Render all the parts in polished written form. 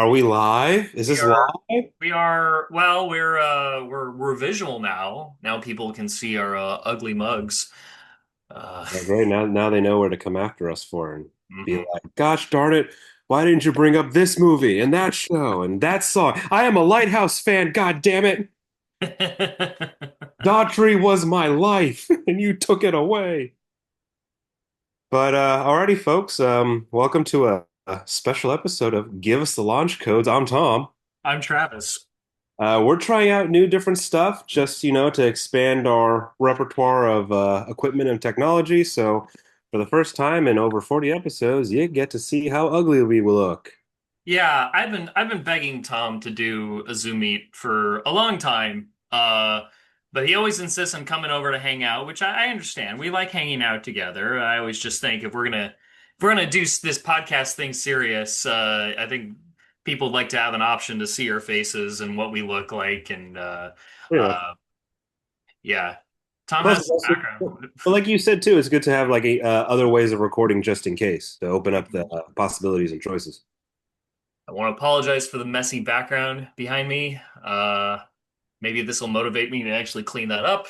Are we live? Is We this are live? we are well, we're visual now. Now people can see our ugly mugs. Uh Oh, great. Now they know where to come after us for and be mhm. like, gosh darn it, why didn't you bring up this movie and that show and that song? I am a Lighthouse fan, god damn it. Daughtry was my life and you took it away. But alrighty, folks, welcome to a special episode of Give Us the Launch Codes. I'm Tom. I'm Travis. We're trying out new different stuff just, to expand our repertoire of equipment and technology. So, for the first time in over 40 episodes, you get to see how ugly we will look. Yeah, I've been begging Tom to do a Zoom meet for a long time. But he always insists on coming over to hang out, which I understand. We like hanging out together. I always just think if we're gonna do this podcast thing serious, I think people would like to have an option to see our faces and what we look like, and Pretty much. uh, yeah. Tom Plus, has it's some also, background. but like you said too, it's good to have like other ways of recording just in case to open up the Mhm. possibilities and choices. I want to apologize for the messy background behind me. Maybe this will motivate me to actually clean that up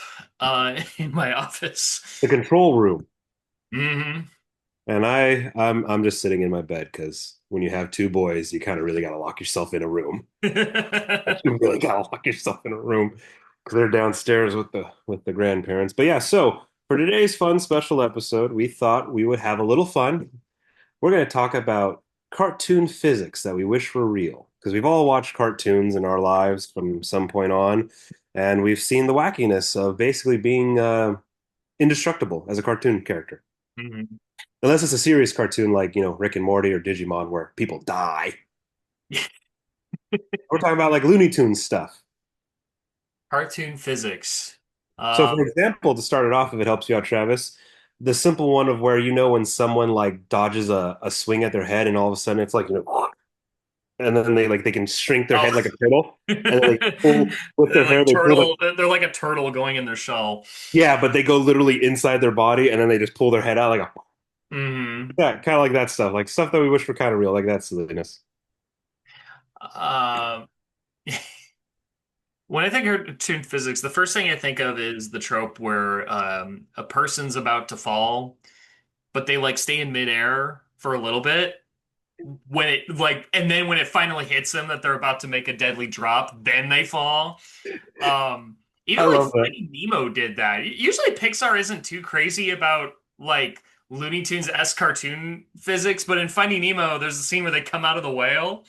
in my office. The control room. Hmm. And I'm just sitting in my bed because when you have two boys, you kind of really got to lock yourself in a room. You really gotta lock yourself in a room because they're downstairs with the grandparents. But yeah, so for today's fun special episode, we thought we would have a little fun. We're going to talk about cartoon physics that we wish were real because we've all watched cartoons in our lives from some point on, and we've seen the wackiness of basically being indestructible as a cartoon character. Hmm. Unless it's a serious cartoon like, Rick and Morty or Digimon where people die. We're talking about like Looney Tunes stuff. Cartoon physics. So, Uh, for example, to start it off, if it helps you out, Travis, the simple one of where when someone like dodges a swing at their head, and all of a sudden it's like and then they can shrink their oh, head like a turtle, and then they pull with their they're hair, like they pull turtle. They're like a turtle going in their shell. yeah, but they go literally inside their body, and then they just pull their head out like a Hmm. yeah, kind of like that stuff, like stuff that we wish were kind of real, like that silliness. Uh, when I think of cartoon physics, the first thing I think of is the trope where a person's about to fall, but they like stay in midair for a little bit when it like and then when it finally hits them that they're about to make a deadly drop, then they fall. Even I like love that. Finding Nemo did that. Usually Pixar isn't too crazy about like Looney Tunes-esque cartoon physics, but in Finding Nemo, there's a scene where they come out of the whale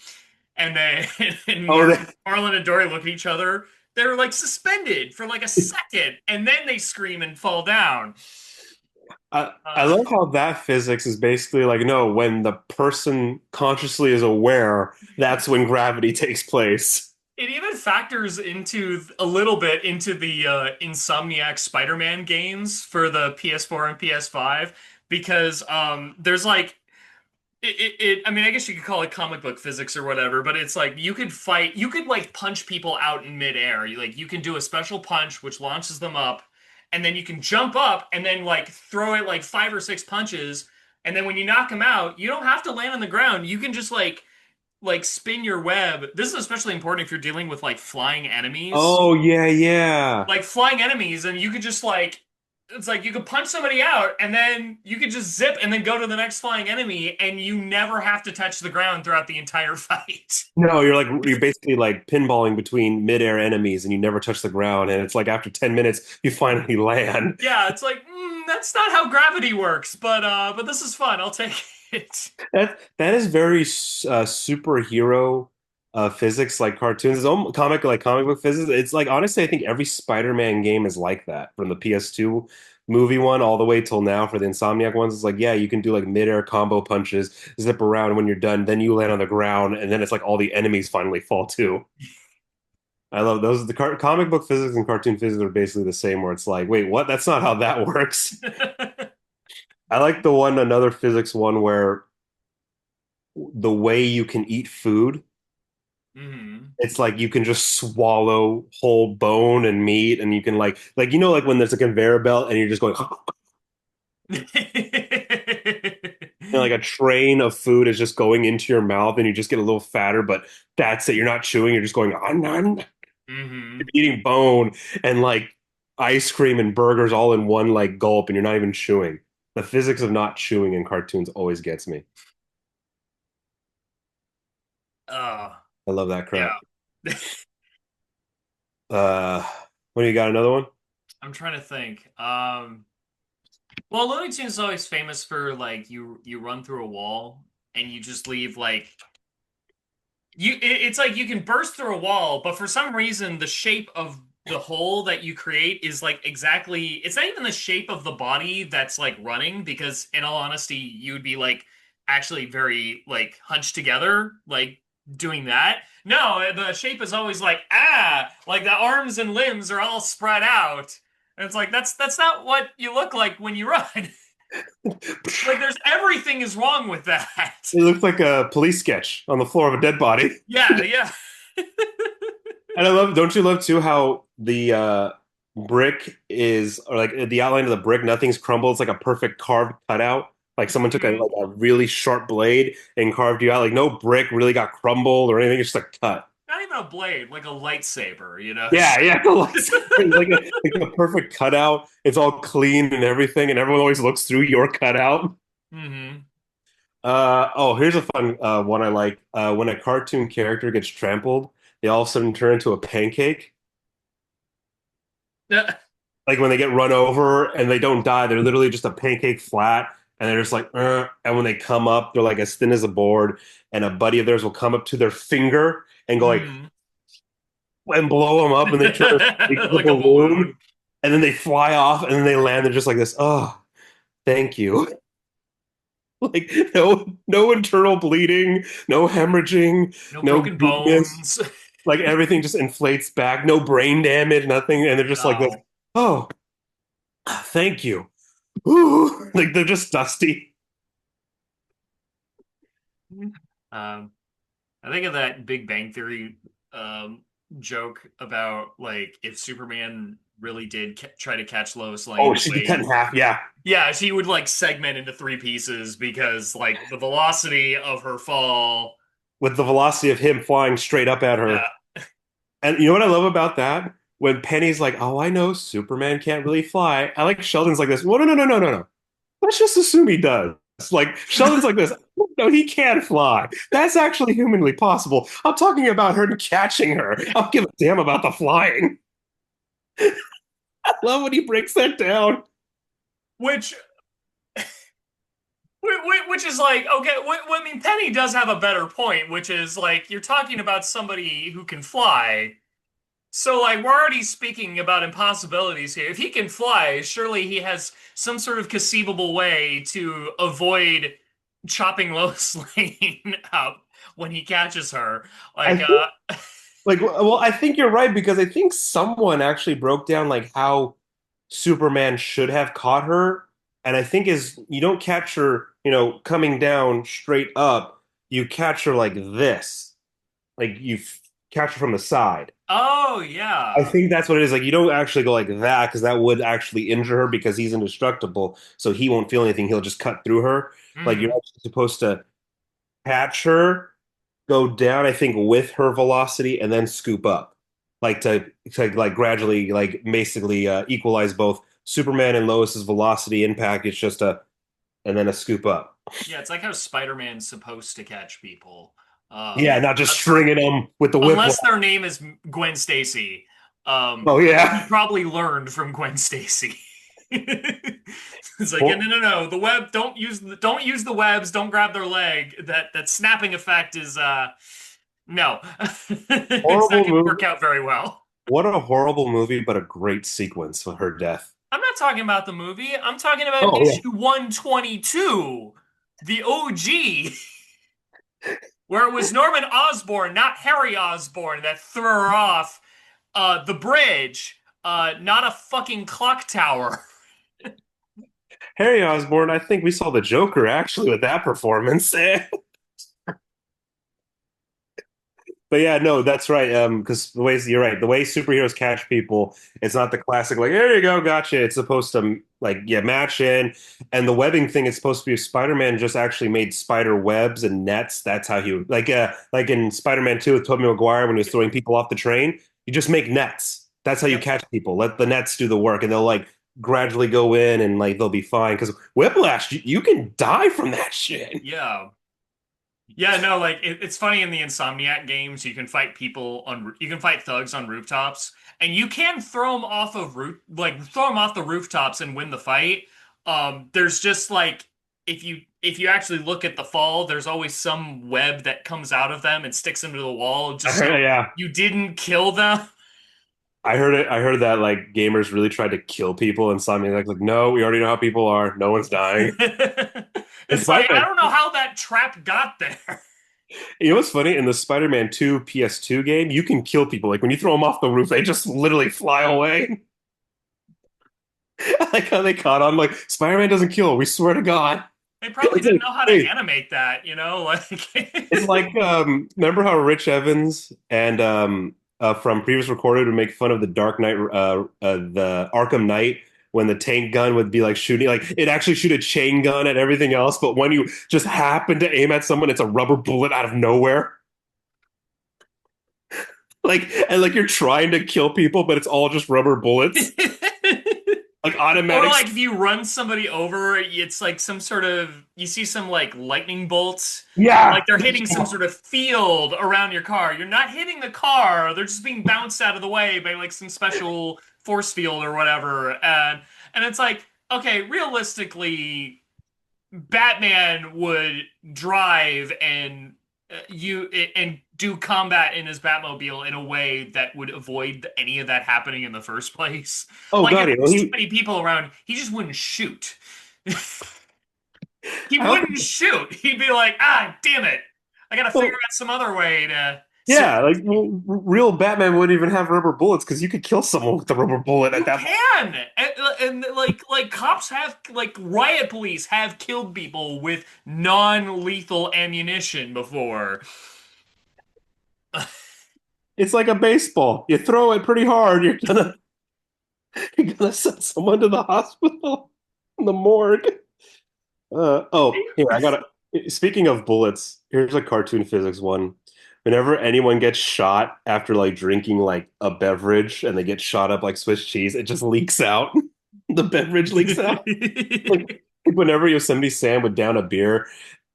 and they and Oh, Marlin and Dory look at each other. They're like suspended for like a second, and then they scream and fall down. I Uh, love how that physics is basically like, no, when the person consciously is aware, that's when gravity takes place. It even factors into a little bit into the Insomniac Spider-Man games for the PS4 and PS5 because there's like I mean I guess you could call it comic book physics or whatever, but it's like you could like punch people out in midair. You can do a special punch which launches them up, and then you can jump up and then like throw it like five or six punches, and then when you knock them out, you don't have to land on the ground. You can just like spin your web. This is especially important if you're dealing with like flying enemies. Oh yeah, yeah. Like flying enemies, and you could just like it's like you could punch somebody out and then you could just zip and then go to the next flying enemy and you never have to touch the ground throughout the entire fight. No, you're basically like pinballing between midair enemies and you never touch the ground. And it's like after 10 minutes, you finally land. Yeah, it's like that's not how gravity works, but this is fun. I'll take it. That is very superhero physics, like cartoons. It's almost comic book physics. It's like honestly, I think every Spider-Man game is like that, from the PS2 movie one all the way till now for the Insomniac ones. It's like, yeah, you can do like midair combo punches, zip around. When you're done, then you land on the ground, and then it's like all the enemies finally fall too. I love those. The comic book physics and cartoon physics are basically the same, where it's like, wait, what? That's not how that works. I like another physics one where the way you can eat food, Hmm. it's like you can just swallow whole bone and meat, and you can like when there's a conveyor belt and you're just going, And like a train of food is just going into your mouth and you just get a little fatter, but that's it. You're not chewing, you're just going on. You're Hmm. eating bone and like ice cream and burgers all in one like gulp and you're not even chewing. The physics of not chewing in cartoons always gets me. Uh, I love that crap. yeah. Uh, what do you got? Another one? I'm trying to think. Well, Looney Tunes is always famous for like you run through a wall and you just leave like it's like you can burst through a wall, but for some reason the shape of the hole that you create is like exactly it's not even the shape of the body that's like running because in all honesty you would be like actually very like hunched together like doing that. No, the shape is always like the arms and limbs are all spread out. And it's like that's not what you look like when you run. Like there's everything is wrong with that. It looks like a police sketch on the floor of a dead body. Yeah, yeah. And I love, don't you love too how the brick is, or like the outline of the brick, nothing's crumbled. It's like a perfect carved cutout. Like someone took a Mhm. like a really sharp blade and carved you out. Like no brick really got crumbled or anything. It's just a cut. Not even a blade, like a lightsaber, you know? Yeah, yeah. The lightsaber is like a perfect cutout. It's all clean and everything, and everyone always looks through your cutout. Hmm. Oh, here's a fun one I like. When a cartoon character gets trampled, they all of a sudden turn into a pancake. Like when they get run over and they don't die, they're literally just a pancake flat, and they're just like, and when they come up, they're like as thin as a board. And a buddy of theirs will come up to their finger and go like Hmm. and blow them up, and they turn like a Like a balloon, balloon. and then they fly off, and then they land. They're just like this. Oh, thank you. Like no internal bleeding, no hemorrhaging, No no broken goopiness. bones. Like everything just inflates back, no brain damage, nothing, and they're just like this. No. Oh, thank you. Ooh, like they're just dusty. Um, I think of that Big Bang Theory um, joke about like if Superman really did try to catch Lois Oh, Lane, the she'd be cut way in half. Yeah, yeah, she would like segment into three pieces because like the velocity of her fall. with the velocity of him flying straight up at Yeah. her. And you know what I love about that? When Penny's like, "Oh, I know Superman can't really fly." I like Sheldon's like this. Well, no. Let's just assume he does. Like Sheldon's like this. No, he can fly. That's actually humanly possible. I'm talking about her catching her. I don't give a damn about the flying. I love when he breaks that down. Which which is like okay. I mean, Penny does have a better point, which is like you're talking about somebody who can fly. So like we're already speaking about impossibilities here. If he can fly, surely he has some sort of conceivable way to avoid chopping Lois Lane up when he catches her. I Like think like well, I think you're right because I think someone actually broke down like how Superman should have caught her. And I think is you don't catch her, coming down straight up. You catch her like this. Like catch her from the side. oh I yeah. think that's what it is. Like you don't actually go like that because that would actually injure her because he's indestructible. So he won't feel anything. He'll just cut through her. Like you're Hmm. actually supposed to catch her, go down, I think, with her velocity and then scoop up. Like to like gradually like basically equalize both Superman and Lois's velocity impact. It's just a and then a scoop up. Yeah, it's like how Spider-Man's supposed to catch people. Yeah, Um, not just uh, stringing them with the whiplash. Unless their name is Gwen Stacy. Oh He yeah. probably learned from Gwen Stacy. It's like, yeah, Hor- no, no, no. The web, don't use the webs. Don't grab their leg. That snapping effect is no, it's not Horrible going to movie. work out very well. What a horrible movie, but a great sequence for her death. I'm not talking about the movie. I'm talking about Oh yeah. issue 122, the OG, where it was Norman Osborn, not Harry Osborn, that threw her off the bridge, not a fucking clock tower. Harry Osborn, I think we saw the Joker actually with that performance. But yeah, no, that's right. Because you're right, the way superheroes catch people, it's not the classic like, here you go, gotcha. It's supposed to Like you match in, and the webbing thing is supposed to be Spider-Man just actually made spider webs and nets. That's how he like in Spider-Man 2 with Tobey Maguire when he was throwing people off the train. You just make nets. That's how you Yep. catch people. Let the nets do the work, and they'll like gradually go in, and like they'll be fine. Because Whiplash, you can die from that shit. Yeah. Yeah, no, like it's funny in the Insomniac games, you can fight thugs on rooftops, and you can throw them off of throw them off the rooftops and win the fight. There's just like if you actually look at the fall, there's always some web that comes out of them and sticks them to the wall, I just heard, so yeah, you didn't kill them. I heard it. I heard that like gamers really tried to kill people, and Insomniac like, no, we already know how people are. No one's dying. And It's like I Spider-Man, don't know how that trap got there. you know what's funny? In the Spider-Man 2 PS2 game, you can kill people. Like when you throw them off the roof, they just literally fly away. I like how they caught on. Like Spider-Man doesn't kill. We swear to God. They probably It's didn't like, know how to wait, animate that, like it's like remember how Rich Evans and from previous recorded would make fun of the Dark Knight, the Arkham Knight when the tank gun would be like shooting, like it actually shoot a chain gun at everything else, but when you just happen to aim at someone, it's a rubber bullet out of nowhere. Like and like you're trying to kill people, but it's all just rubber bullets, like Or automatic. like if you run somebody over, it's like some sort of you see some like lightning bolts, Yeah, like they're hitting some sort of field around your car. You're not hitting the car, they're just being bounced out of the way by like some special force field or whatever. And it's like, okay, realistically, Batman would drive and do combat in his Batmobile in a way that would avoid any of that happening in the first place. oh Like god, if you know, there's too many people around, he just wouldn't shoot. He I don't wouldn't shoot. He'd be like, ah, damn it. I gotta figure think. out some other way to save Yeah, like real Batman wouldn't even have rubber bullets because you could kill someone with a rubber bullet at you that point. can. And like cops have like riot police have killed people with non-lethal ammunition before. It's like a baseball. You throw it pretty hard, you're gonna send someone to the hospital in the morgue. Here I got to. Speaking of bullets, here's a cartoon physics one. Whenever anyone gets shot after like drinking like a beverage and they get shot up like Swiss cheese, it just leaks out. The beverage leaks out. Like whenever Yosemite Sam would down a beer,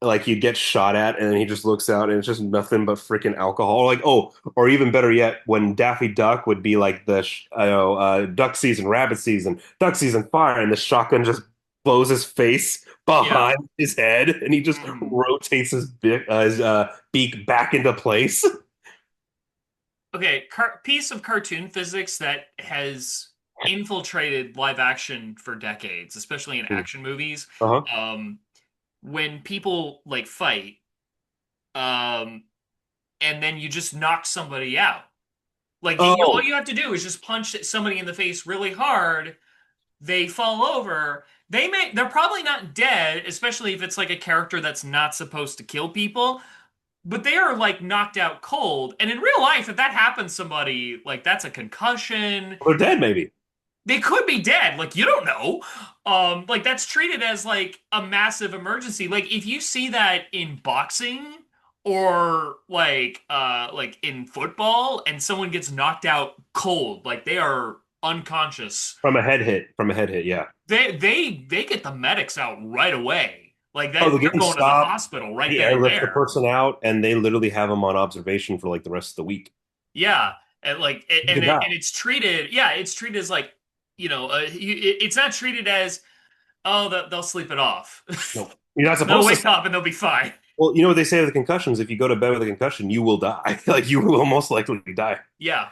like he'd get shot at, and then he just looks out, and it's just nothing but freaking alcohol. Or like, oh, or even better yet, when Daffy Duck would be like duck season, rabbit season, duck season, fire, and the shotgun just blows his face Yeah. behind his head, and he just Mhm. rotates his beak back into place. Okay, piece of cartoon physics that has infiltrated live action for decades, especially in action movies. Uh-huh. Um, when people like fight, um, and then you just knock somebody out. Like all Oh, you have to do is just punch somebody in the face really hard. They fall over. They're probably not dead, especially if it's like a character that's not supposed to kill people. But they are like knocked out cold. And in real life, if that happens to somebody, like that's a concussion. they're dead, maybe. They could be dead. Like you don't know. Like that's treated as like a massive emergency. Like if you see that in boxing or like in football and someone gets knocked out cold, like they are unconscious, From a head hit. From a head hit, yeah. they get the medics out right away. Like Oh, that they're they're getting going to the stopped. hospital right He then and airlifts the there. person out, and they literally have him on observation for like the rest of the week. Yeah, and like You could die. and it's treated, yeah, it's treated as like, it's not treated as, oh, they'll sleep it off. No, you're not They'll supposed to. wake up and they'll be fine. Well, you know what they say with concussions? If you go to bed with a concussion, you will die. Like you will most likely die. Yeah,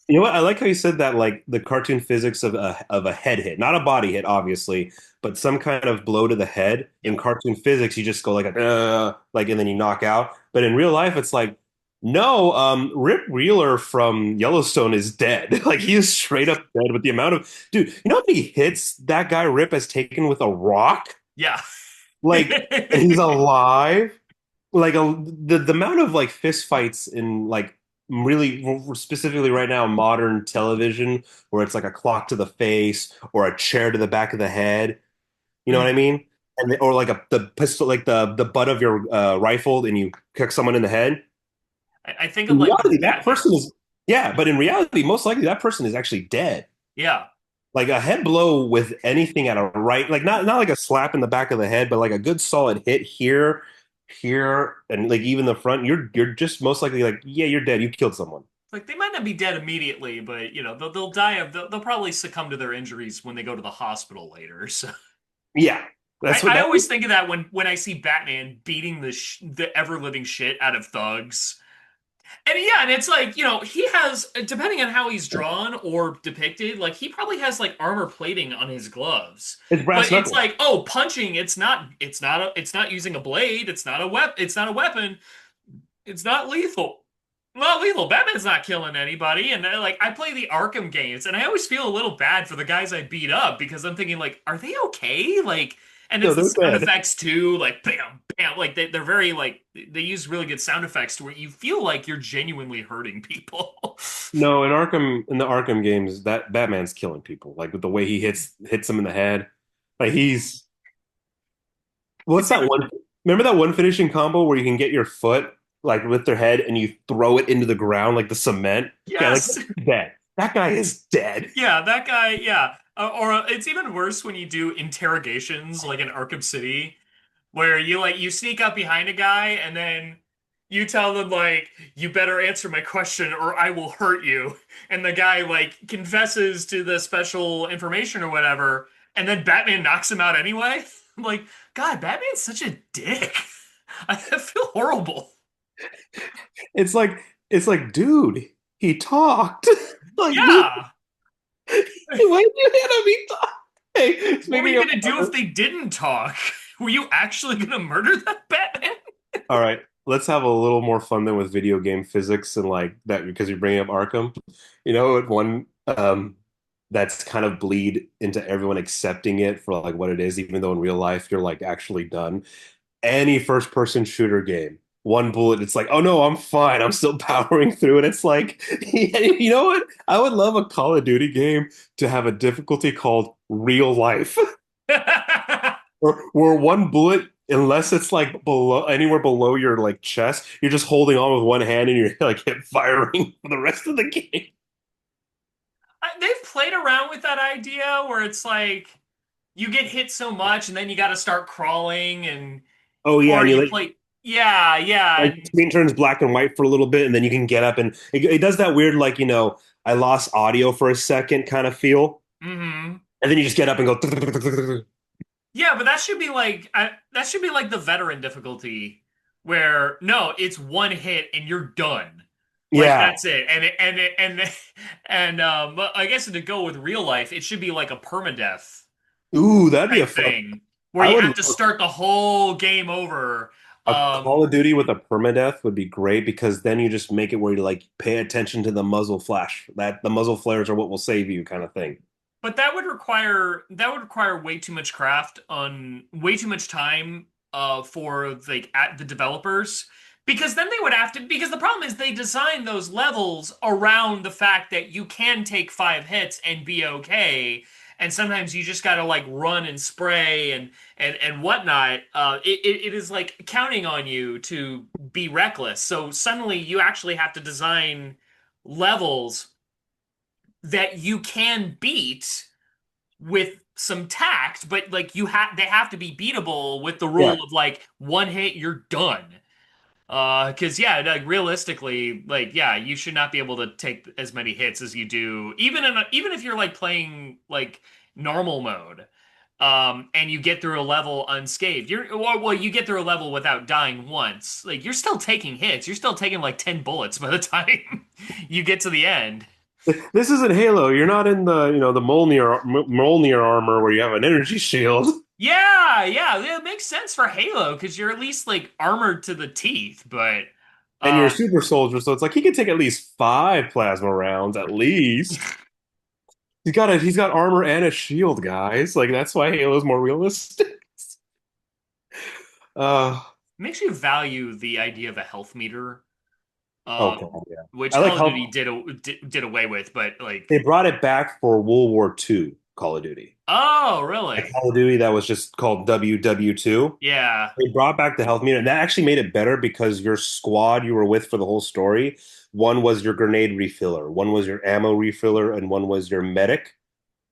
You know what? I like how you said that, like the cartoon physics of a head hit, not a body hit, obviously, but some kind of blow to the head. In yep, cartoon physics, you just go like a like, and then you knock out. But in real life, it's like, no, Rip Wheeler from Yellowstone is dead. Like he is straight up dead with the amount of dude. You know how many hits that guy Rip has taken with a rock? yeah. Like, and he's alive. Like the amount of like fist fights in like really specifically right now modern television where it's like a clock to the face or a chair to the back of the head. You know what I Mhm. mean? Or like the pistol, like the butt of your rifle, and you kick someone in the head. I think of In like when reality, that Batman. person is yeah, but in reality, most likely that person is actually dead. Yeah. Like a head blow with anything at a right, like not like a slap in the back of the head, but like a good solid hit here, here, and like even the front. You're just most likely like yeah, you're dead. You killed someone. Like they might not be dead immediately, but they'll die of they'll probably succumb to their injuries when they go to the hospital later. So Yeah, I, that's what I that. always think of that when I see Batman beating the ever living shit out of thugs. And yeah, and it's like, he has, depending on how he's drawn or depicted, like he probably has like armor plating on his gloves. It's But brass it's knuckles. like, oh, punching, it's not using a blade, it's not a weapon, it's not lethal. Not lethal. Batman's not killing anybody. And like I play the Arkham games, and I always feel a little bad for the guys I beat up because I'm thinking like, are they okay? Like, and No, it's the they're sound dead. effects too, like bam, bam. Like they're very like they use really good sound effects to where you feel like you're genuinely hurting people. No, in the Arkham games, that Batman's killing people. Like with the way he hits them in the head. Like he's what's It's that even one? Remember that one finishing combo where you can get your foot like with their head and you throw it into the ground like the cement? Yeah, like yes, dead. That guy is dead. yeah, that guy, yeah. Or it's even worse when you do interrogations like in Arkham City where you sneak up behind a guy and then you tell them like you better answer my question or I will hurt you, and the guy like confesses to the special information or whatever, and then Batman knocks him out anyway. I'm like, God, Batman's such a dick. I feel horrible. It's like dude, he talked. Like, dude, Yeah. why did you hit him? He talked. Hey, What were speaking you of gonna do if they didn't talk? Were you actually gonna murder that Batman? all right, let's have a little more fun than with video game physics and like that because you're bringing up Arkham. You know, one that's kind of bleed into everyone accepting it for like what it is, even though in real life you're like actually done. Any first person shooter game, one bullet, it's like, oh no, I'm fine. I'm still powering through it. It's like, you know what? I would love a Call of Duty game to have a difficulty called real life. Or one bullet, unless it's like below anywhere below your like chest, you're just holding on with one hand and you're like hip firing for the rest of the game. They've played around with that idea where it's like you get hit so much and then you got to start crawling and Oh yeah, or and you you like play yeah, yeah, like and screen turns black and white for a little bit, and then you can get up and it does that weird like I lost audio for a second kind of feel, hmm. and then you just get up and go. Yeah, but that should be like the veteran difficulty where no, it's one hit and you're done. Like Yeah. that's it. And I guess to go with real life, it should be like a permadeath Ooh, that'd be a type fun. thing where I you would have to love start the whole game over. a Call Um, of Duty with a permadeath would be great because then you just make it where you like pay attention to the muzzle flash. That the muzzle flares are what will save you, kind of thing. But that would require way too much craft on way too much time for like at the developers because then they would have to because the problem is they design those levels around the fact that you can take 5 hits and be okay, and sometimes you just gotta like run and spray and whatnot. It is like counting on you to be reckless, so suddenly you actually have to design levels that you can beat with some tact, but like they have to be beatable with the Yeah. rule of like one hit, you're done. Because yeah, like realistically, like yeah, you should not be able to take as many hits as you do, even if you're like playing like normal mode, and you get through a level unscathed. You get through a level without dying once. Like you're still taking hits. You're still taking like 10 bullets by the time you get to the end. This isn't Halo. You're not in the, the Mjolnir armor where you have an energy shield Yeah, it makes sense for Halo because you're at least like armored to the teeth. But and you're a um, super soldier, so it's like he can take at least 5 plasma rounds at least. He's got armor and a shield, guys. Like that's why Halo's more realistic. Uh makes you value the idea of a health meter. Okay, um, yeah. which I like Call of Duty how did away with, but they like, brought it back for World War II Call of Duty. oh, Like really? Call of Duty that was just called WW2. Yeah. They brought back the health meter, and that actually made it better because your squad you were with for the whole story, one was your grenade refiller, one was your ammo refiller, and one was your medic.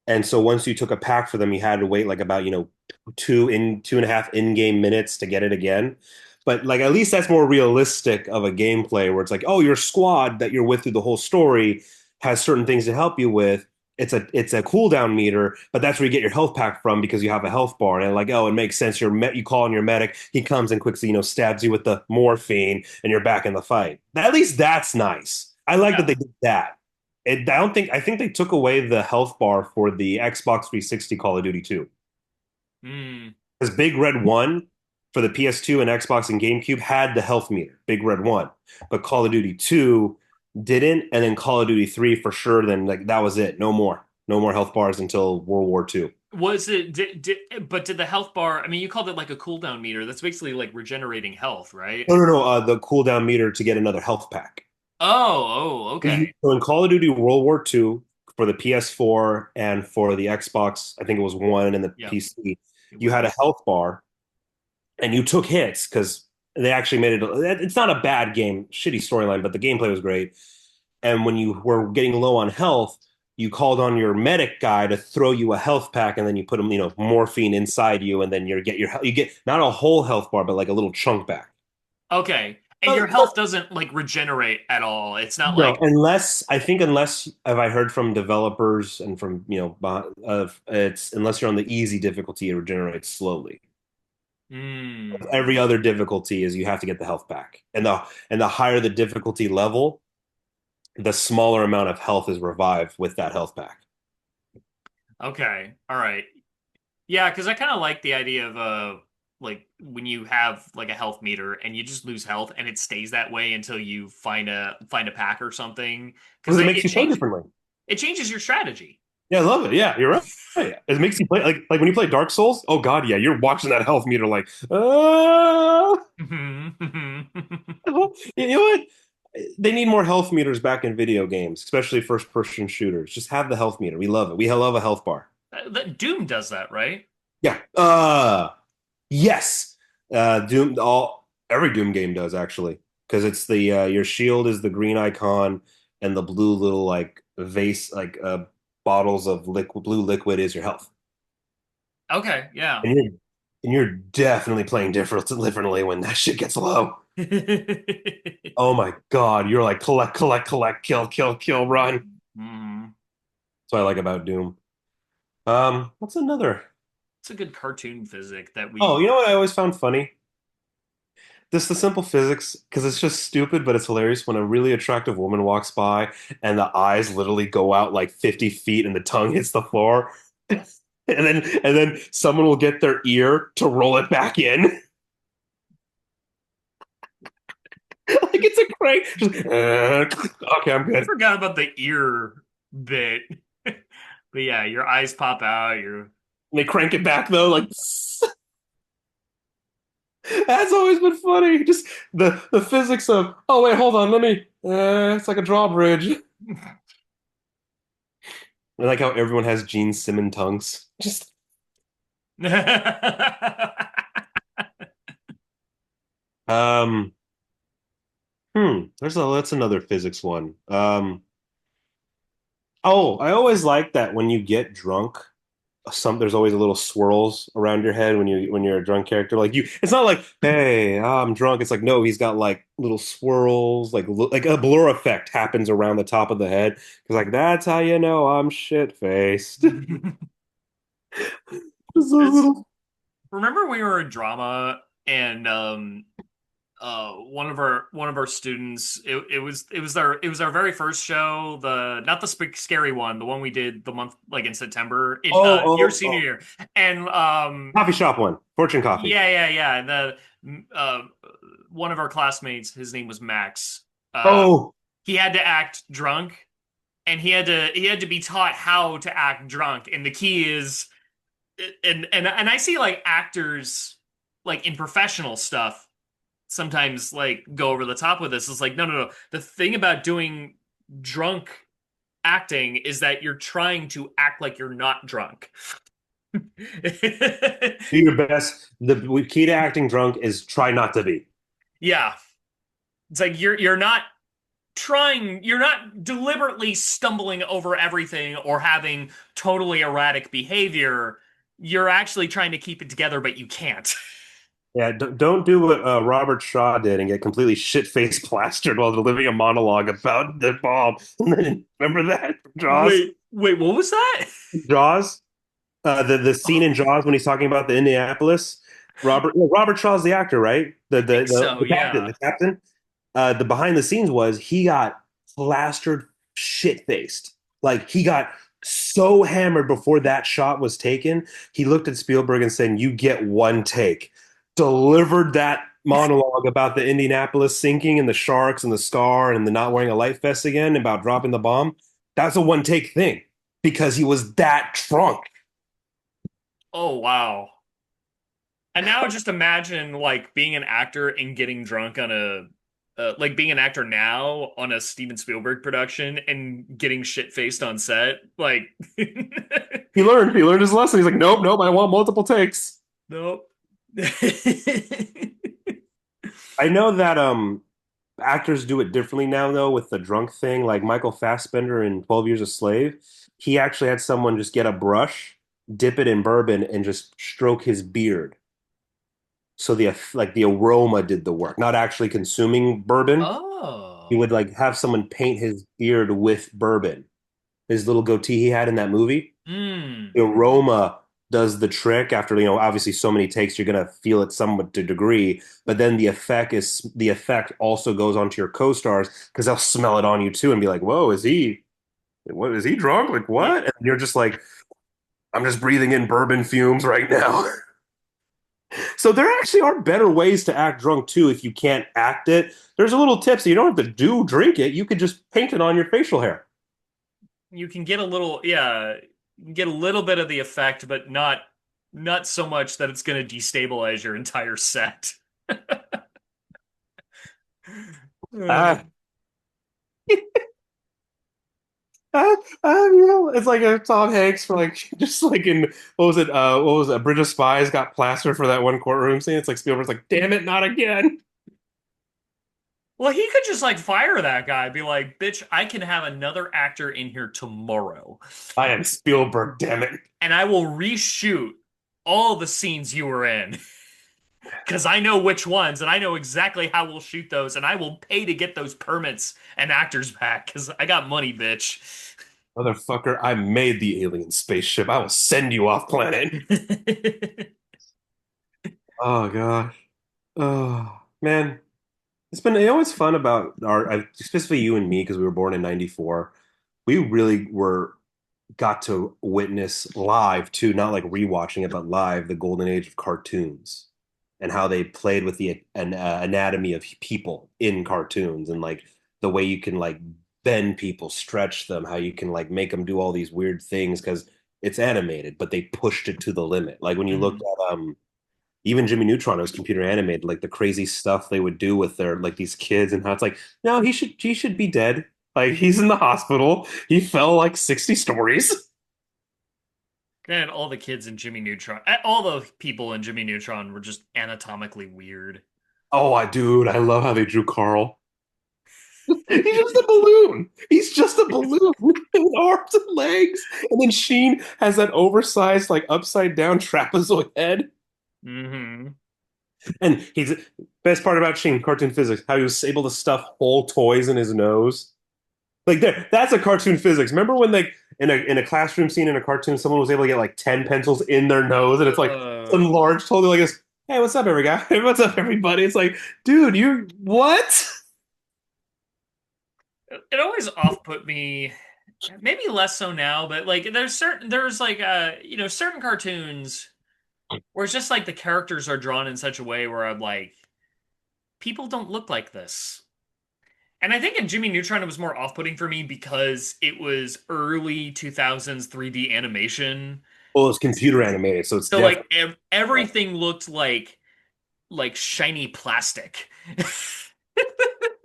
And so once you took a pack for them, you had to wait like about, 2.5 in-game minutes to get it again. But like at least that's more realistic of a gameplay where it's like, oh, your squad that you're with through the whole story has certain things to help you with. It's a cooldown meter, but that's where you get your health pack from because you have a health bar. And like, oh, it makes sense. You call on your medic, he comes and quickly, stabs you with the morphine, and you're back in the fight. At least that's nice. I like that Yeah. they did that. I think they took away the health bar for the Xbox 360 Call of Duty 2. Mm. Because Big Red 1 for the PS2 and Xbox and GameCube had the health meter, Big Red 1. But Call of Duty 2 didn't, and then Call of Duty 3 for sure, then like that was it. No more. No more health bars until World War II. Was it but did the health bar, I mean, you called it like a cooldown meter. That's basically like regenerating health, right? No, no, no. The cooldown meter to get another health pack. Oh, okay. So in Call of Duty World War II for the PS4 and for the Xbox, I think it was one and the Yep, PC, it you would had a be. health bar and you took hits because they actually made it. It's not a bad game, shitty storyline, but the gameplay was great. And when you were getting low on health, you called on your medic guy to throw you a health pack, and then you put him, morphine inside you, and then you get not a whole health bar, but like a little chunk back. Okay. And Uh, your health doesn't like regenerate at all. It's not No, like, unless have I heard from developers and from it's unless you're on the easy difficulty, it regenerates slowly. hmm. Every other difficulty is you have to get the health back, and the higher the difficulty level, the smaller amount of health is revived with that health pack. Okay. All right. Yeah, because I kind of like the idea of like when you have like a health meter and you just lose health and it stays that way until you find a pack or something because Because it makes you play differently. it changes your strategy. Yeah, I love it. Yeah, you're right. It makes you play like when you play Dark Souls. Oh God, yeah, you're watching that health meter like, you know what? They need more health meters back in video games, especially first person shooters. Just have the health meter. We love it. We love a health bar. Doom does that, right? Yeah. Yes. Doom all every Doom game does actually. Because it's the your shield is the green icon and the blue little like vase bottles of liquid blue liquid is your health. Okay, yeah. And you're definitely playing differently when that shit gets low. Oh my God, you're like collect, collect, collect, kill, kill, kill, run. That's Mhm. what I like about Doom. What's another? It's a good cartoon physic that Oh, we. you know what I always found funny? Just the simple physics, because it's just stupid, but it's hilarious when a really attractive woman walks by and the eyes literally go out like 50 feet and the tongue hits the floor. And then someone will get their ear to roll it back in. Like it's a crank. Just, okay, I'm I good. forgot about the ear bit. But yeah, your eyes pop out. You're. And they crank it back though, like that's always been funny. Just the physics of, oh wait, hold on, let me. It's like a drawbridge. I like how everyone has Gene Simmons tongues. Just um, that's another physics one. Oh, I always like that when you get drunk. There's always a little swirls around your head when you're a drunk character. Like it's not like, hey, I'm drunk. It's like no, he's got like little swirls, like a blur effect happens around the top of the head. Because like that's how you know I'm shit faced. Just those It's little. remember we were in drama and one of our students, it was our very first show, the not the scary one, the one we did the month like in September in Oh, your oh, senior oh. year. And Coffee shop one, Fortune Coffee. yeah, and the uh one of our classmates, his name was Max. Oh, He had to act drunk, and he had to be taught how to act drunk, and the key is, and I see like actors like in professional stuff, sometimes like go over the top with this. It's like, no, no, no. The thing about doing drunk acting is that you're trying to act like you're not drunk. Do your best. The key to acting drunk is try not to be. Yeah. It's like you're not trying, you're not deliberately stumbling over everything or having totally erratic behavior. You're actually trying to keep it together, but you can't. Yeah, don't do what Robert Shaw did and get completely shit-faced plastered while delivering a monologue about the bomb. Remember that from Jaws? Wait, what was that? Jaws? The scene in Jaws when he's talking about the Indianapolis. Robert Shaw's the actor, right? The I the think the, so, the captain. yeah. The captain. The behind the scenes was he got plastered shit faced. Like he got so hammered before that shot was taken. He looked at Spielberg and said, "You get one take." Delivered that monologue about the Indianapolis sinking and the sharks and the scar and the not wearing a life vest again about dropping the bomb. That's a one take thing because he was that drunk. Oh, wow. And now just imagine like being an actor and getting drunk on a like being an actor now on a Steven Spielberg production and getting shit faced on set. Like, He learned his lesson. He's like, nope, nope, I want multiple takes. nope. I know that actors do it differently now though with the drunk thing. Like Michael Fassbender in 12 Years a Slave, he actually had someone just get a brush, dip it in bourbon, and just stroke his beard. So the aroma did the work, not actually consuming bourbon. He Oh. would like have someone paint his beard with bourbon. His little goatee he had in that movie. Hmm. The aroma does the trick after, obviously so many takes, you're gonna feel it somewhat to a degree, but then the effect also goes onto your co-stars because they'll smell it on you too and be like, whoa, is he drunk? Like Yeah. what? And you're just like, I'm just breathing in bourbon fumes right now. So there actually are better ways to act drunk too if you can't act it. There's a little tip so you don't have to drink it. You could just paint it on your facial hair. You can get a little, yeah, you can get a little bit of the effect, but not so much that it's going to destabilize your entire set. Ah, it's like a Tom Hanks for like just like in what was it? A Bridge of Spies got plastered for that one courtroom scene. It's like Spielberg's like, damn it, not again. Well, he could just like fire that guy, be like, "Bitch, I can have another actor in here tomorrow, I am Spielberg, damn it. and I will reshoot all the scenes you were in because I know which ones, and I know exactly how we'll shoot those, and I will pay to get those permits and actors back because I got money, bitch." Motherfucker, I made the alien spaceship. I will send you off planet. Oh gosh. Oh man. It's been always fun about specifically you and me because we were born in '94. We really were got to witness live too, not like rewatching it, but live the golden age of cartoons and how they played with the anatomy of people in cartoons and like the way you can like bend people, stretch them, how you can like make them do all these weird things because it's animated, but they pushed it to the limit. Like when you looked Mhm. at even Jimmy Neutron was computer animated, like the crazy stuff they would do with their like these kids and how it's like, no, he should be dead. Like he's in the hospital. He fell like 60 stories. And all the kids in Jimmy Neutron, all the people in Jimmy Neutron were just anatomically weird. Oh, dude, I love how they drew Carl. He's just a balloon. He's just a balloon with arms and legs. And then Sheen has that oversized, like upside down trapezoid head. Hmm. And he's best part about Sheen, cartoon physics, how he was able to stuff whole toys in his nose. Like that's a cartoon physics. Remember when like in a classroom scene in a cartoon, someone was able to get like 10 pencils in their nose, and it's like Uh, some large totally like this, hey, what's up, every guy? What's up, everybody? It's like, dude, you what? it always off-put me, maybe less so now, but like there's like certain cartoons where it's just like the characters are drawn in such a way where I'm like, people don't look like this. And I think in Jimmy Neutron it was more off-putting for me because it was early 2000s 3D animation. Well, it's computer animated, so it's So like definitely everything looked like like shiny plastic.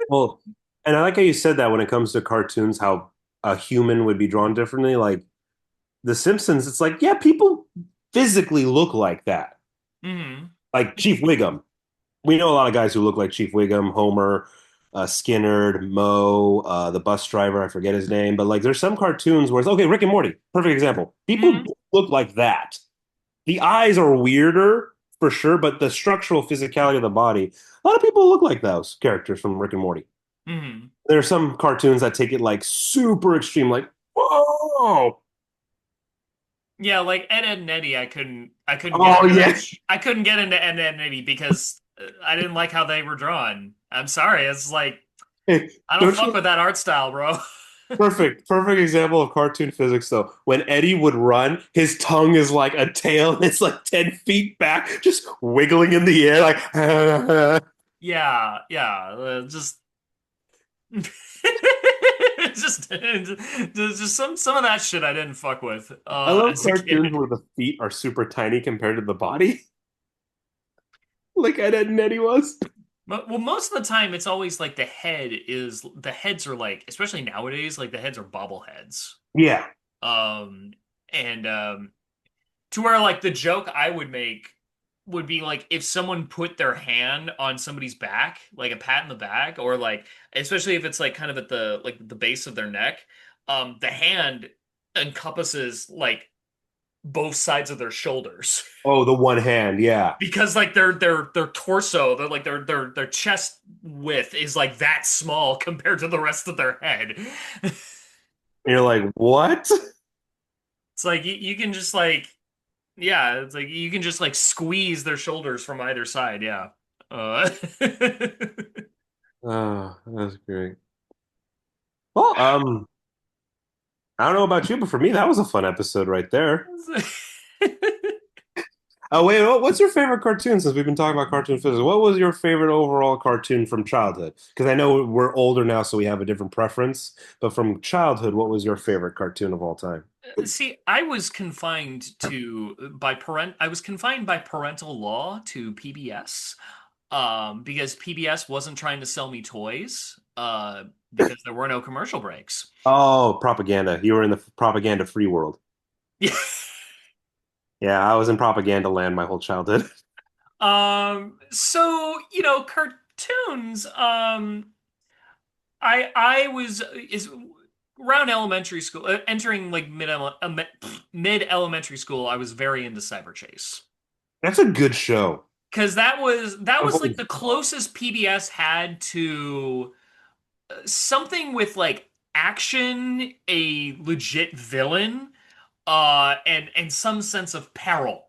Well, and I like how you said that when it comes to cartoons, how a human would be drawn differently. Like The Simpsons, it's like, yeah, people physically look like that. Hmm. Like Chief Wiggum. We know a lot of guys who look like Chief Wiggum, Homer, Skinner, Moe, the bus driver, I forget his name, but like there's some cartoons where it's okay, Rick and Morty, perfect example. People Hmm. look like that. The eyes are weirder for sure, but the structural physicality of the body, a lot of people look like those characters from Rick and Morty. Hmm. There are some cartoons that take it like super extreme, like, whoa. Yeah, like Ed, and Eddie, I couldn't get Oh into that. yes. I couldn't get into Ed, and Eddie because I didn't like how they were drawn. I'm sorry. It's like Hey, I don't don't fuck you with that art style, bro. perfect example of cartoon physics though. When Eddie would run, his tongue is like a tail and it's like 10 feet back, just wiggling in the air, like Yeah, yeah. Just just some of that shit I didn't fuck with I love as a cartoons kid. where the feet are super tiny compared to the body, like Ed, Ed and Eddie was. Well, most of the time it's always like the heads are like, especially nowadays, like the heads are bobbleheads. Yeah. Um and to where like the joke I would make would be like if someone put their hand on somebody's back, like a pat in the back, or like especially if it's like kind of at the base of their neck, the hand encompasses like both sides of their shoulders. Oh, the one hand, yeah. Because like their torso, their chest width is like that small compared to the rest of their head. And you're like, what? It's like you can just like yeah, it's like you can just like squeeze their shoulders from either side. Yeah. Uh, Oh, that's great. Well, I don't know about you, but for me, that was a fun episode right there. Oh, wait, what's your favorite cartoon since we've been talking about cartoon physics? What was your favorite overall cartoon from childhood? Because I know we're older now, so we have a different preference. But from childhood, what was your favorite cartoon of all time? See, I was confined I was confined by parental law to PBS, because PBS wasn't trying to sell me toys, because there were no commercial breaks. Oh, propaganda. You were in the propaganda free world. Yeah, I was in propaganda land my whole childhood. So, cartoons, I was is around elementary school, entering like mid elementary school, I was very into Cyber Chase. That's a good show. Because that I've was like always the closest PBS had to something with like action, a legit villain, and some sense of peril.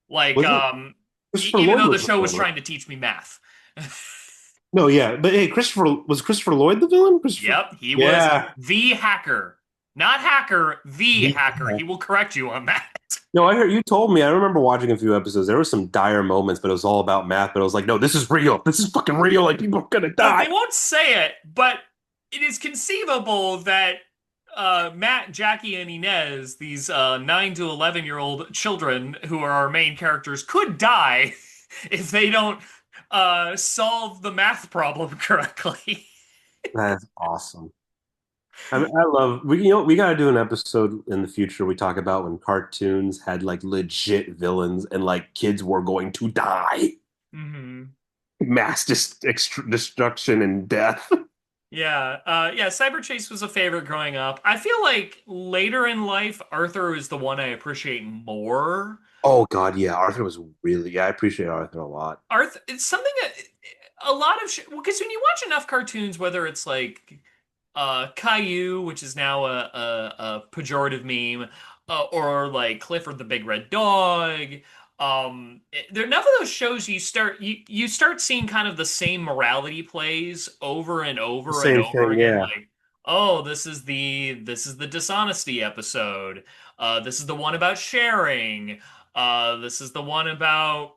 Like was it Christopher even Lloyd though the was the show was villain, right? trying to teach me math. No, yeah, but hey, Christopher Lloyd the villain? Christopher, Yep, he was yeah. the hacker. Not hacker, the The- hacker. He will correct you on that. No, I heard you told me. I remember watching a few episodes. There were some dire moments, but it was all about math. But I was like, no, this is real. This is fucking real. Like people are gonna No, die. they won't say it, but it is conceivable that Matt, Jackie, and Inez, these 9 to 11-year-old children who are our main characters, could die if they don't solve the math problem correctly. That's awesome. I mean, I love we got to do an episode in the future. We talk about when cartoons had like legit villains and like kids were going to die, Hmm. mass destruction and death. Yeah, yeah. Cyber Chase was a favorite growing up. I feel like later in life, Arthur is the one I appreciate more. Oh God, yeah, Arthur was really. Yeah, I appreciate Arthur a lot. Arthur, it's something that a lot of because when you watch enough cartoons, whether it's like Caillou, which is now a pejorative meme, or like Clifford the Big Red Dog. There enough of those shows you start seeing kind of the same morality plays over and over and Same over thing, again. yeah. Like, oh, this is the dishonesty episode. This is the one about sharing. This is the one about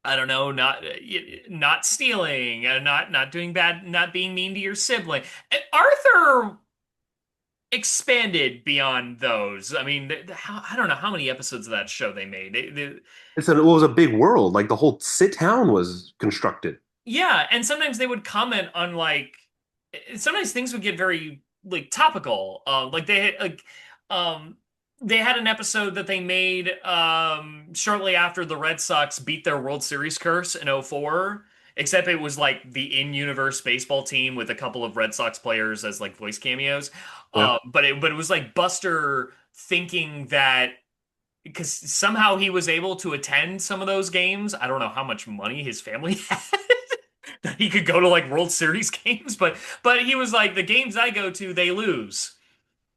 I don't know, not stealing, not doing bad, not being mean to your sibling. And Arthur expanded beyond those. I mean, I don't know how many episodes of that show they made. It was a big world. Like the whole sit town was constructed. Yeah, and sometimes they would comment on like sometimes things would get very like topical. Like um they had an episode that they made shortly after the Red Sox beat their World Series curse in '04. Except it was like the in-universe baseball team with a couple of Red Sox players as like voice cameos. Yeah. But it was like Buster thinking that because somehow he was able to attend some of those games. I don't know how much money his family had that he could go to like World Series games, but he was like the games I go to they lose.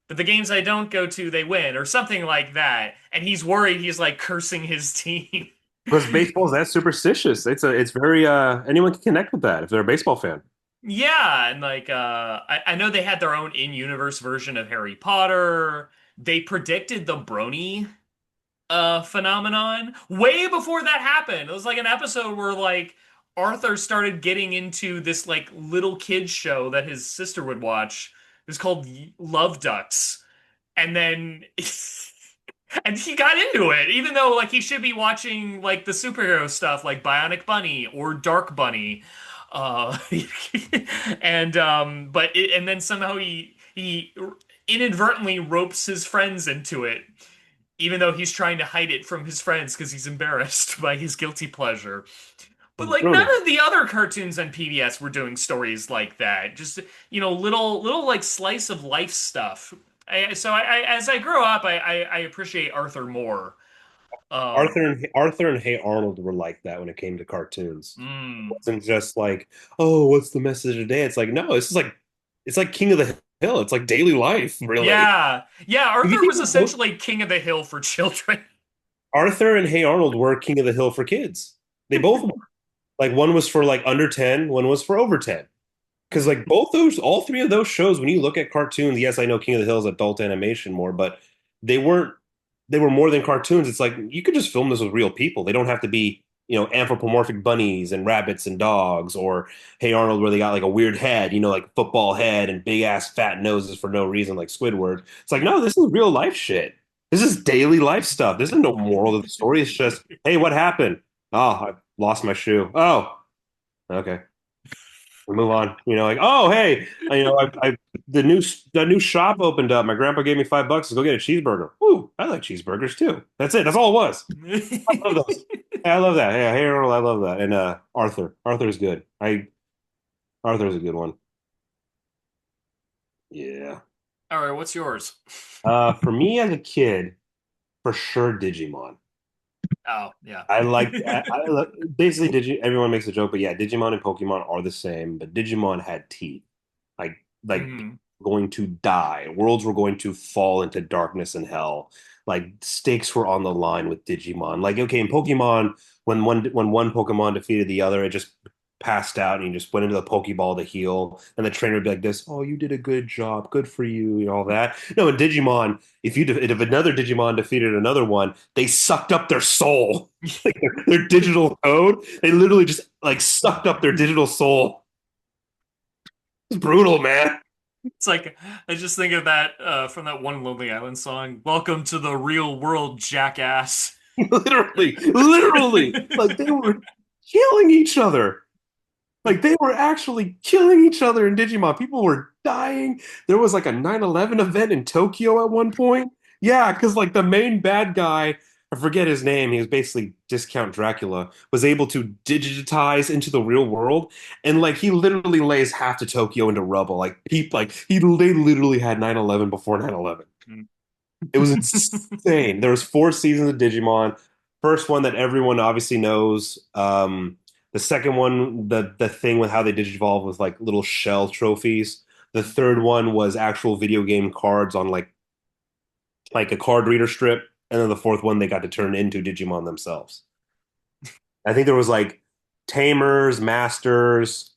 But the games I don't go to they win or something like that. And he's worried he's like cursing his team. Because baseball is that superstitious. It's very anyone can connect with that if they're a baseball fan. Yeah, and like I know they had their own in-universe version of Harry Potter. They predicted the Brony phenomenon way before that happened. It was like an episode where like Arthur started getting into this like little kids show that his sister would watch. It was called Love Ducks. And then and he got into it, even though like he should be watching like the superhero stuff like Bionic Bunny or Dark Bunny. Uh and then somehow he inadvertently ropes his friends into it even though he's trying to hide it from his friends because he's embarrassed by his guilty pleasure. But like none Brony. of the other cartoons on PBS were doing stories like that. Just little like slice of life stuff. As I grow up, I appreciate Arthur more. Um, Arthur and Hey Arnold were like that when it came to cartoons. It mm, wasn't just like, oh, what's the message today? It's like, no, this is like it's like King of the Hill. It's like daily life, really. yeah, yeah. If you Arthur think was of both, essentially king of the hill for children. Arthur and Hey Arnold were King of the Hill for kids. They both were. Like one was for like under 10, one was for over 10. Because like both those, all three of those shows, when you look at cartoons, yes, I know King of the Hill is adult animation more, but they weren't. They were more than cartoons. It's like you could just film this with real people. They don't have to be, anthropomorphic bunnies and rabbits and dogs, or Hey Arnold, where they got like a weird head, like football head and big ass fat noses for no reason, like Squidward. It's like no, this is real life shit. This is daily life stuff. There's no moral of the story. It's just, hey, what happened? Oh, I lost my shoe. Oh, okay. We move on. Like, oh, hey, the new shop opened up. My grandpa gave me $5 to go get a cheeseburger. Ooh, I like cheeseburgers too. That's it. That's all it was. I love those. Hey, I love that. Yeah, hey, Earl, I love that. And Arthur's good. Arthur's a good one. Yeah. All right, what's yours? For me as a kid, for sure, Digimon. Oh, yeah. I like basically everyone makes a joke, but yeah, Digimon and Pokemon are the same, but Digimon had teeth. Like Mhm. going to die. Worlds were going to fall into darkness and hell. Like stakes were on the line with Digimon. Like okay, in Pokemon, when one Pokemon defeated the other, it just passed out and you just went into the Pokeball to heal. And the trainer would be like this, oh, you did a good job, good for you, and all that. No, in Digimon, if another Digimon defeated another one, they sucked up their soul. Like their digital code. They literally just like sucked up their digital soul. It's brutal, man. It's like I just think of that from that one Lonely Island song. Welcome to the real world, jackass. Literally, like they were killing each other. Like they were actually killing each other in Digimon. People were dying. There was like a 9/11 event in Tokyo at one point. Yeah, because like the main bad guy, I forget his name, he was basically Discount Dracula, was able to digitize into the real world. And like he literally lays half of Tokyo into rubble. They literally had 9/11 before 9/11. It was insane. There was 4 seasons of Digimon. First one that everyone obviously knows. The second one, the thing with how they digivolve was like little shell trophies. The third one was actual video game cards on like a card reader strip, and then the fourth one they got to turn into Digimon themselves. I think there was like Tamers, Masters.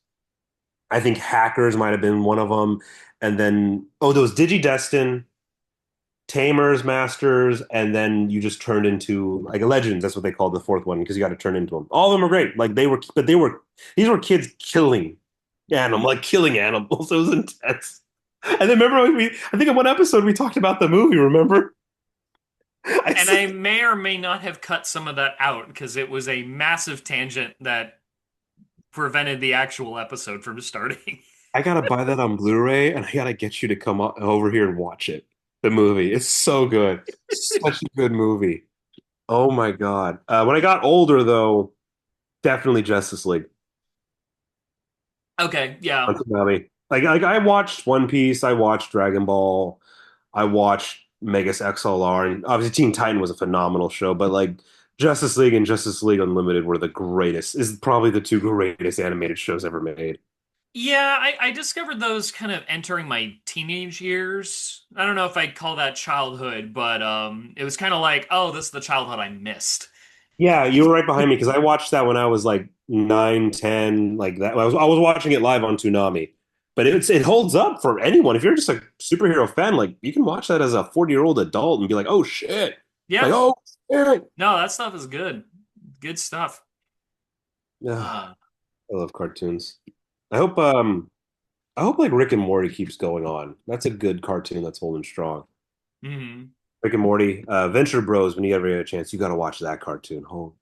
I think Hackers might have been one of them, and then there was Digidestin, Tamers, Masters, and then you just turned into like Legends. That's what they called the fourth one because you got to turn into them. All of them are great. Like these were kids killing animals. It was intense. And then remember I think in one episode we talked about the movie, remember? I And said I may or may not have cut some of that out because it was a massive tangent that prevented the actual episode from starting. I gotta buy that on Blu-ray and I gotta get you to come over here and watch it. The movie. It's so good. Such a good movie. Oh my God. When I got older though, definitely Justice League. Okay, yeah. Ultimately. Like I watched One Piece, I watched Dragon Ball, I watched Megas XLR, and obviously Teen Titan was a phenomenal show, but like Justice League and Justice League Unlimited were the greatest, is probably the two greatest animated shows ever made. Yeah, I discovered those kind of entering my teenage years. I don't know if I'd call that childhood, but it was kind of like, oh, this is the childhood I missed. Yeah, you were right behind me because I watched that when I was like 9, 10, like that. I was watching it live on Toonami. But it holds up for anyone. If you're just a superhero fan, like you can watch that as a 40-year-old adult and be like, "Oh shit." Like, Yeah, "Oh shit." no, that stuff is good. Good stuff. Ugh, Uh, I love cartoons. I hope I hope like Rick and Morty keeps going on. That's a good cartoon that's holding strong. mhm. Rick and Morty, Venture Bros, when you ever get a chance, you got to watch that cartoon. Oh,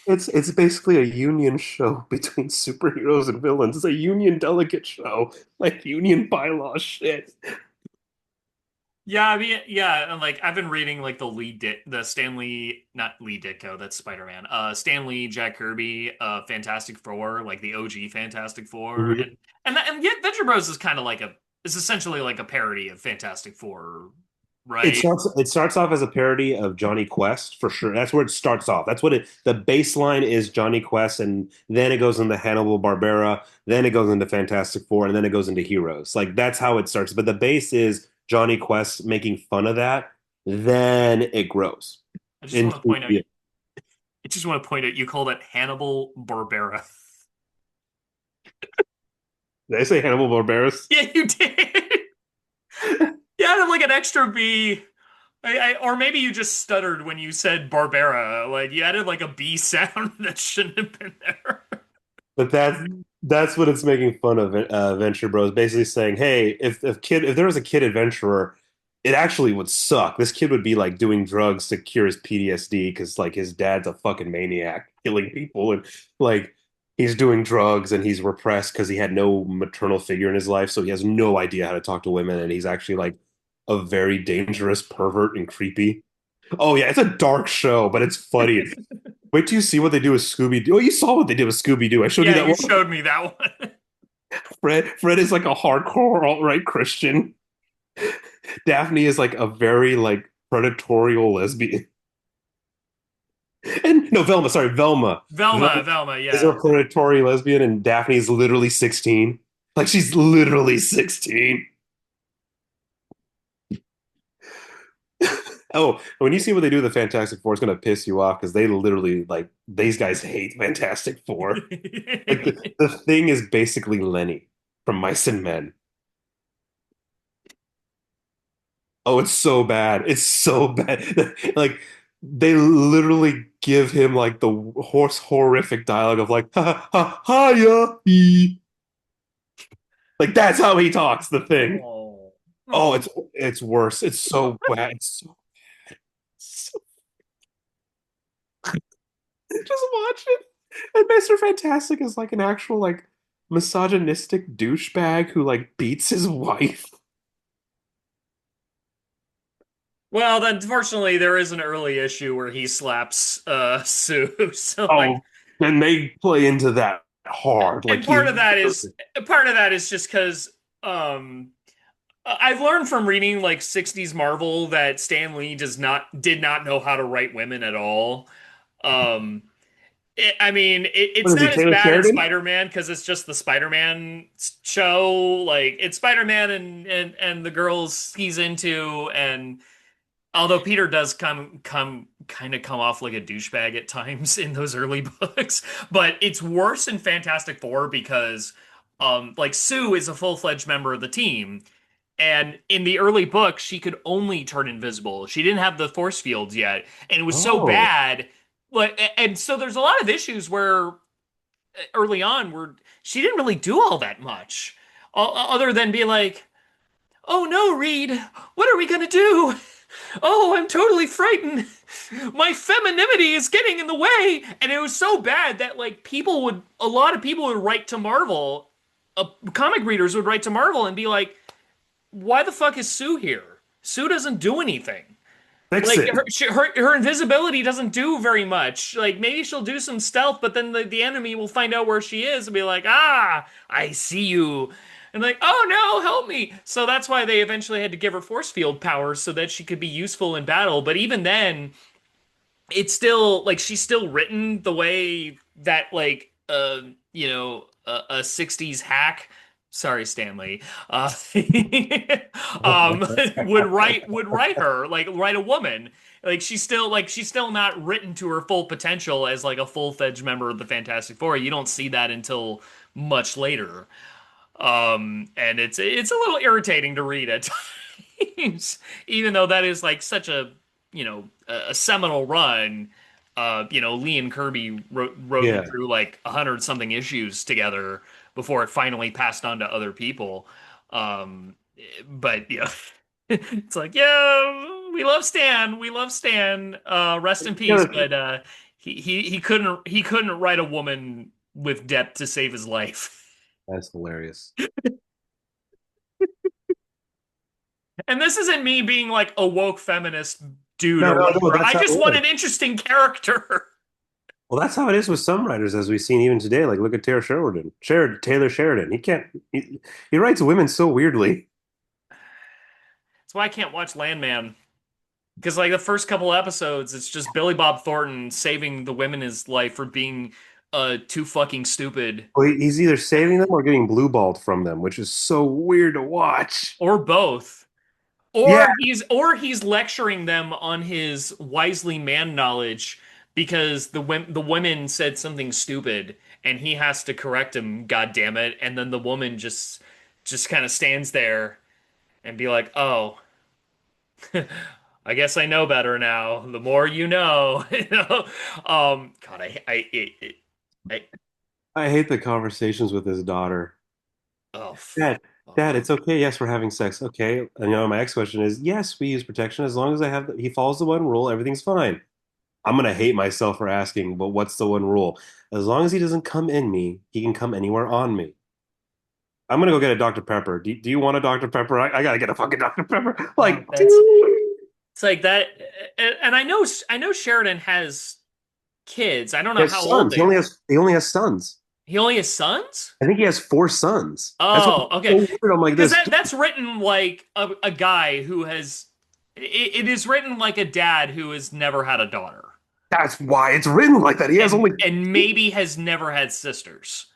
it's basically a union show between superheroes and villains. It's a union delegate show, like union bylaw shit. Yeah, I mean, yeah, and like I've been reading like the Stanley, not Lee Ditko, that's Spider-Man. Stan Lee, Jack Kirby, Fantastic Four, like the OG Fantastic Four, Mhm. and yet Venture Bros is kind of like a is essentially like a parody of Fantastic Four, It right? starts off as a parody of Johnny Quest for sure. That's where it starts off. That's what it the baseline is Johnny Quest, and then it goes into Hannibal Barbera, then it goes into Fantastic Four, and then it goes into Heroes. Like that's how it starts. But the base is Johnny Quest making fun of that. Then it grows I just want to into point out, I just want to point out, you called it Hannibal Barbera. did I say Hannibal Barberas? Yeah, you did. You added like an extra B. Or maybe you just stuttered when you said Barbera. Like you added like a B sound that shouldn't have been there. But that's what it's making fun of Venture Bros. Basically saying, hey, if there was a kid adventurer, it actually would suck. This kid would be like doing drugs to cure his PTSD because like his dad's a fucking maniac, killing people, and like he's doing drugs and he's repressed because he had no maternal figure in his life, so he has no idea how to talk to women, and he's actually like a very dangerous pervert and creepy. Oh yeah, it's a dark show, but it's funny. Wait till you see what they do with Scooby Doo. Oh, you saw what they did with Scooby Doo. I showed you Yeah, that you one. showed me that one. Fred is like a hardcore alt-right Christian. Daphne is like a very like predatorial lesbian. And no, Velma, sorry, Velma. Velma, Velma Velma, is a yeah. predatory lesbian, and Daphne is literally 16. Like she's literally 16. Oh, when you see what they do with the Fantastic Four, it's gonna piss you off because they literally like these guys hate Fantastic Four. Like the thing is basically Lenny from Mice and Men. Oh, it's so bad. It's so bad. Like they literally give him like the horrific dialogue of like ha ha ha ya he. Like that's how he talks, the thing. Oh. Oh, Oh. it's worse. It's so bad. So just watch it. And Mr. Fantastic is like an actual like misogynistic douchebag who like beats his wife. Well, then fortunately there is an early issue where he slaps Sue. So like Oh, and they play into that hard. Like and he part of that is just because um I've learned from reading like 60s Marvel that Stan Lee did not know how to write women at all. Um I mean, what it's is he, not as Taylor bad in Sheridan? Spider-Man because it's just the Spider-Man show. Like it's Spider-Man and the girls he's into, and although Peter does come off like a douchebag at times in those early books, but it's worse in Fantastic Four because like Sue is a full-fledged member of the team. And in the early books, she could only turn invisible. She didn't have the force fields yet, and it was so Oh. bad. Like, and so there's a lot of issues where early on were she didn't really do all that much, other than be like, "Oh no, Reed, what are we gonna do? Oh, I'm totally frightened. My femininity is getting in the way." And it was so bad that like a lot of people would write to Marvel, comic readers would write to Marvel and be like, "Why the fuck is Sue here? Sue doesn't do anything." Fix Like it. her invisibility doesn't do very much. Like maybe she'll do some stealth, but then the enemy will find out where she is and be like, "Ah, I see you." And like, "Oh no, help me." So that's why they eventually had to give her force field powers so that she could be useful in battle. But even then, it's still like she's still written the way that like a 60s hack, sorry Stanley, uh um would write her, like write a woman. Like she's still not written to her full potential as like a full-fledged member of the Fantastic Four. You don't see that until much later. And it's a little irritating to read at times, even though that is like such a seminal run. Lee and Kirby wrote it Yeah. through like 100 something issues together before it finally passed on to other people. But yeah, it's like, yeah, we love Stan. Rest in peace. Yeah, But he couldn't write a woman with depth to save his life. that's hilarious. And this isn't me being like a woke feminist dude No, or no, no, whatever. that's I how just it want is. an interesting character. Well, that's how it is with some writers, as we've seen even today. Like, look at Taylor Sheridan. He writes women so weirdly. That's why I can't watch Landman. Because like the first couple episodes, it's just Billy Bob Thornton saving the women in his life for being too fucking stupid. Well, he's either saving them or getting blue balled from them, which is so weird to watch. Or both. Yeah, Or he's lecturing them on his wisely man knowledge because the women said something stupid and he has to correct him, god damn it. And then the woman just kind of stands there and be like, "Oh, I guess I know better now. The more you know." God, I I hate the conversations with his daughter. oh, Dad, Dad, oh, it's okay. Yes, we're having sex. Okay. And my ex question is, yes, we use protection as long as he follows the one rule, everything's fine. I'm gonna hate myself for asking, but what's the one rule? As long as he doesn't come in me, he can come anywhere on me. I'm gonna go get a Dr. Pepper. Do you want a Dr. Pepper? I gotta get a fucking Dr. Pepper. oh, Like, that's dude. it's like that. And I know Sheridan has kids. I don't He know has how old sons. they are. He only has sons. He only has sons? I think he has four sons. That's what's Oh, so okay. weird. I'm like Because this. that's written like a guy who has. It is written like a dad who has never had a daughter, That's why it's written like that. He has and only and maybe has never had sisters.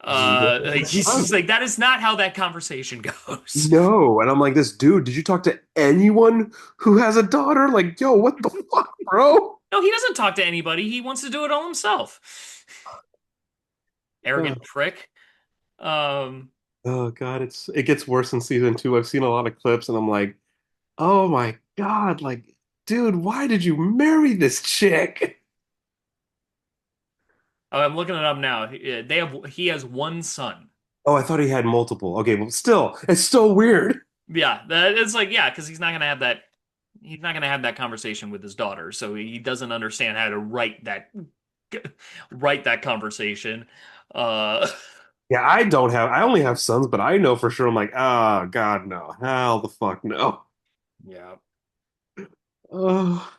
Like he's just no. like that is not how that conversation goes. No. And I'm like, this dude, did you talk to anyone who has a daughter? Like, yo, what the fuck, bro? No, he doesn't talk to anybody. He wants to do it all himself. Oh, Arrogant prick. Um, oh God, it gets worse in season two. I've seen a lot of clips and I'm like, oh my God, like, dude, why did you marry this chick? I'm looking it up now. He has one son. Oh, I thought he had multiple. Okay, well, still, it's still weird. Yeah, that it's like yeah, because he's not gonna have that. He's not gonna have that conversation with his daughter, so he doesn't understand how to write that conversation. Uh, Yeah, I only have sons, but I know for sure. I'm like, oh God, no, hell the fuck no. yeah. Oh,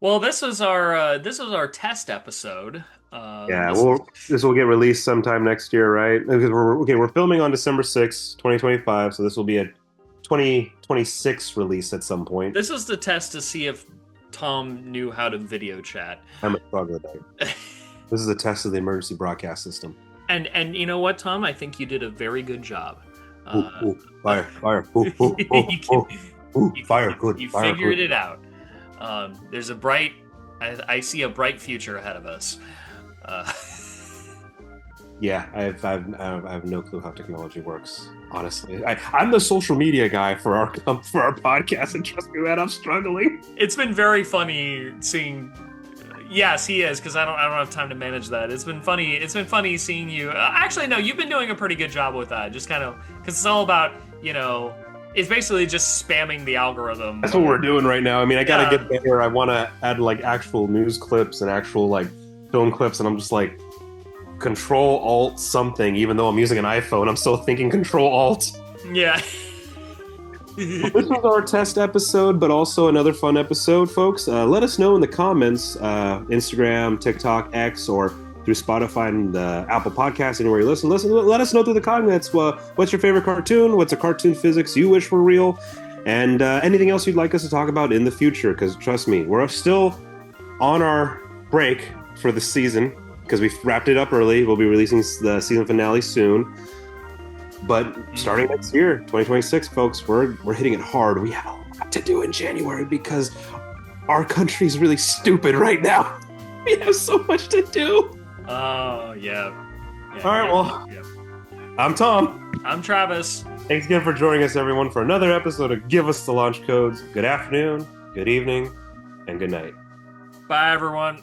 Well, this was our test episode. yeah. This is Well, this will get released sometime next year, right? Because we're filming on December 6th, 2025, so this will be a 2026 release at some point. this is the test to see if Tom knew how to video chat. I'm a troglodyte. This is a test of the emergency broadcast system. And you know what, Tom? I think you did a very good job. Ooh, Uh, ooh, fire, fire, ooh, ooh, ooh, ooh, ooh, you, fire, good, you fire, figured good. it out. There's I see a bright future ahead of us. Uh, Yeah, I have no clue how technology works. Honestly, I'm the social media guy for our podcast, and trust me, man, I'm struggling. it's been very funny seeing Yes, he is, because I don't have time to manage that. It's been funny. It's been funny seeing you. Actually, no, you've been doing a pretty good job with that. Just kind of because it's all about, you know, it's basically just spamming the algorithm. That's what we're doing right now. I mean, I gotta Yeah, get better. I want to add like actual news clips and actual like film clips, and I'm just like Control Alt something. Even though I'm using an iPhone, I'm still thinking Control Alt. yeah. Well, this was our test episode, but also another fun episode, folks. Let us know in the comments, Instagram, TikTok, X, or through Spotify and Apple Podcasts, anywhere you listen. Let us know through the comments. What's your favorite cartoon? What's a cartoon physics you wish were real? And anything else you'd like us to talk about in the future? Because trust me, we're still on our break for the season because we wrapped it up early. We'll be releasing the season finale soon. But starting next year, 2026, folks, we're hitting it hard. We have a lot to do in January because our country's really stupid right now. We have so much to do. Oh, yeah. Yeah, All right, yeah, well, yeah. I'm Tom. I'm Travis. Thanks again for joining us, everyone, for another episode of Give Us the Launch Codes. Good afternoon, good evening, and good night. Bye, everyone.